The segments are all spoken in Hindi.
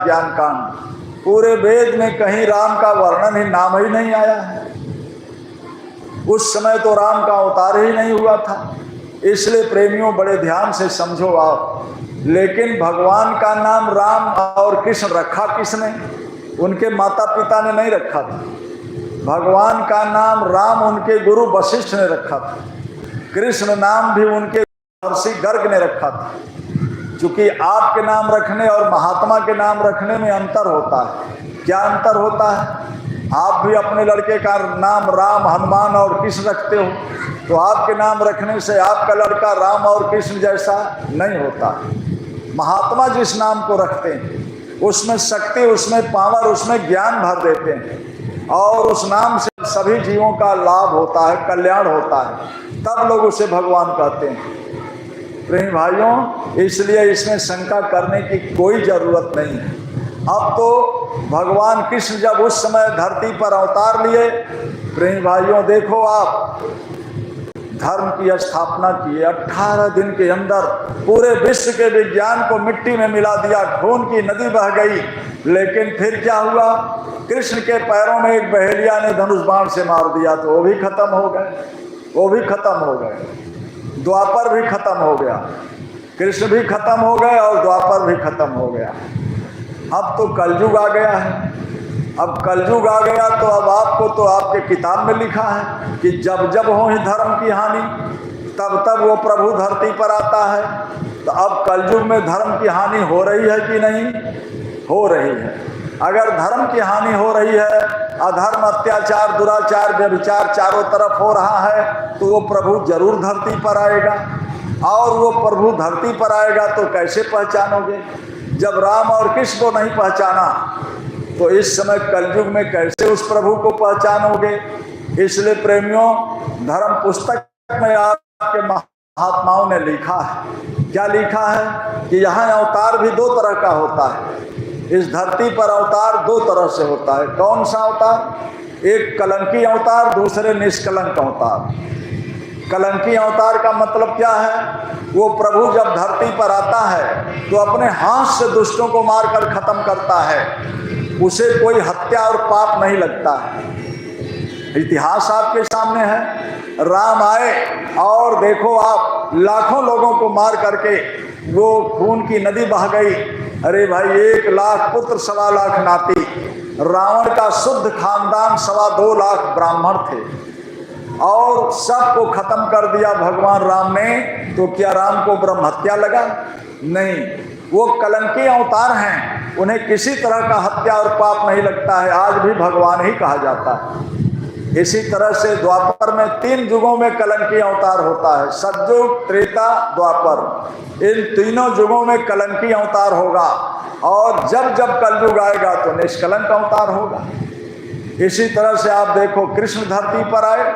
ज्ञान कांड, पूरे वेद में कहीं राम का वर्णन ही नाम ही नहीं आया है। उस समय तो राम का अवतार ही नहीं हुआ था। इसलिए प्रेमियों बड़े ध्यान से समझो आप। लेकिन भगवान का नाम राम और कृष्ण रखा किसने? उनके माता पिता ने नहीं रखा था। भगवान का नाम राम उनके गुरु वशिष्ठ ने रखा था। कृष्ण नाम भी उनके महर्षि गर्ग ने रखा था। क्योंकि आपके नाम रखने और महात्मा के नाम रखने में अंतर होता है। क्या अंतर होता है? आप भी अपने लड़के का नाम राम, हनुमान और कृष्ण रखते हो, तो आपके नाम रखने से आपका लड़का राम और कृष्ण जैसा नहीं होता। महात्मा जिस नाम को रखते हैं उसमें शक्ति, उसमें पावर, उसमें ज्ञान भर देते हैं और उस नाम से सभी जीवों का लाभ होता है, कल्याण होता है। तब लोग उसे भगवान कहते हैं। प्रेमी भाइयों, इसलिए इसमें शंका करने की कोई जरूरत नहीं है। अब तो भगवान कृष्ण जब उस समय धरती पर अवतार लिए, प्रेमी भाइयों देखो आप, धर्म की स्थापना किए। 18 दिन के अंदर पूरे विश्व के विज्ञान को मिट्टी में मिला दिया, खून की नदी बह गई। लेकिन फिर क्या हुआ? कृष्ण के पैरों में एक बहेलिया ने धनुष बाण से मार दिया, तो वो भी खत्म हो गए, वो भी खत्म हो गए। द्वापर भी खत्म हो गया, कृष्ण भी खत्म हो गए और द्वापर भी खत्म हो गया। अब तो कलयुग आ गया है। अब कलयुग आ गया तो अब आपको तो आपके किताब में लिखा है कि जब जब हो ही धर्म की हानि, तब तब वो प्रभु धरती पर आता है। तो अब कलयुग में धर्म की हानि हो रही है कि नहीं? हो रही है। अगर धर्म की हानि हो रही है, अधर्म, अत्याचार, दुराचार, व्यभिचार चारों तरफ हो रहा है, तो वो प्रभु जरूर धरती पर आएगा। और वो प्रभु धरती पर आएगा तो कैसे पहचानोगे? जब राम और कृष्ण को नहीं पहचाना तो इस समय कलयुग में कैसे उस प्रभु को पहचानोगे? इसलिए प्रेमियों, धर्म पुस्तक में आपके महात्माओं ने लिखा है। क्या लिखा है? कि यहाँ अवतार भी दो तरह का होता है। इस धरती पर अवतार दो तरह से होता है। कौन सा अवतार? एक कलंकी अवतार, दूसरे निष्कलंक अवतार। कलंकी अवतार का मतलब क्या है? वो प्रभु जब धरती पर आता है तो अपने हाथ से दुष्टों को मारकर खत्म करता है। उसे कोई हत्या और पाप नहीं लगता है। इतिहास आपके सामने है। राम आए और देखो आप, लाखों लोगों को मार करके वो खून की नदी बह गई। अरे भाई, 1 लाख पुत्र, 1.25 लाख नाती। रावण का शुद्ध खानदान 2.25 लाख ब्राह्मण थे और सबको खत्म कर दिया भगवान राम ने। तो क्या राम को ब्रह्म हत्या लगा? नहीं, वो कलंकी अवतार हैं, उन्हें किसी तरह का हत्या और पाप नहीं लगता है। आज भी भगवान ही कहा जाता है। इसी तरह से द्वापर में 3 युगों में कलंकी अवतार होता है। सतयुग, त्रेता, द्वापर। इन तीनों युगों में कलंकी अवतार होगा और जब जब कलयुग आएगा तो निष्कलंक अवतार होगा। इसी तरह से आप देखो, कृष्ण धरती पर आए,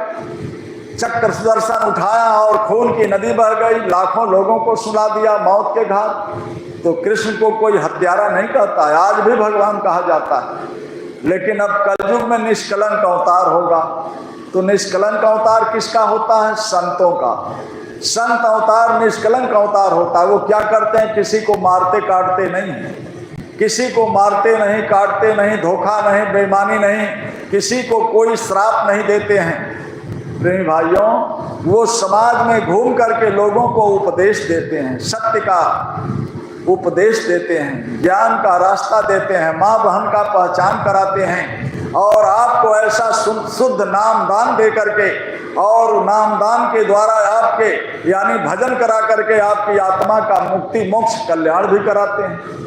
चक्र सुदर्शन उठाया और खून की नदी बह गई, लाखों लोगों को सुला दिया मौत के घाट। तो कृष्ण को कोई हत्यारा नहीं कहता है, आज भी भगवान कहा जाता है। लेकिन अब कलयुग में निष्कलंक अवतार होगा। तो निष्कलंक अवतार किसका होता है? संतों का। संत अवतार निष्कलंक अवतार होता है। वो क्या करते हैं? किसी को मारते काटते नहीं, किसी को मारते नहीं, काटते नहीं, धोखा नहीं, बेईमानी नहीं, किसी को कोई श्राप नहीं देते हैं। प्रेमी भाइयों, वो समाज में घूम करके लोगों को उपदेश देते हैं, सत्य का उपदेश देते हैं, ज्ञान का रास्ता देते हैं, माँ बहन का पहचान कराते हैं और आपको ऐसा शुद्ध नाम दान दे करके और नामदान के द्वारा आपके यानी भजन करा करके आपकी आत्मा का मुक्ति, मोक्ष, कल्याण भी कराते हैं।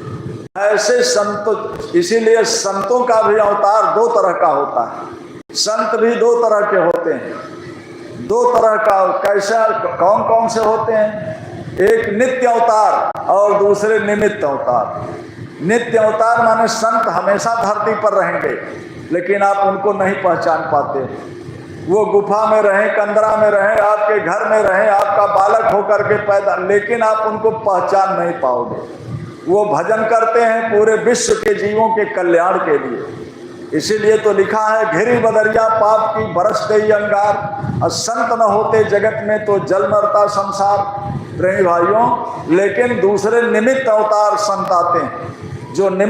ऐसे संत, इसीलिए संतों का भी अवतार 2 तरह का होता है। संत भी 2 तरह के होते हैं। 2 तरह का कैसा, कौन कौन से होते हैं? एक नित्य अवतार और दूसरे निमित्त अवतार। नित्य अवतार माने संत हमेशा धरती पर रहेंगे, लेकिन आप उनको नहीं पहचान पाते। वो गुफा में रहें, कंदरा में रहें, आपके घर में रहें, आपका बालक होकर के पैदा, लेकिन आप उनको पहचान नहीं पाओगे। वो भजन करते हैं पूरे विश्व के जीवों के कल्याण के लिए। इसीलिए तो लिखा है, घेरी बदरिया पाप की बरस गई अंगार, और संत न होते जगत में तो जल मरता संसार। प्रेमी भाइयों, लेकिन दूसरे निमित्त अवतार संत आते हैं, जो निमित्त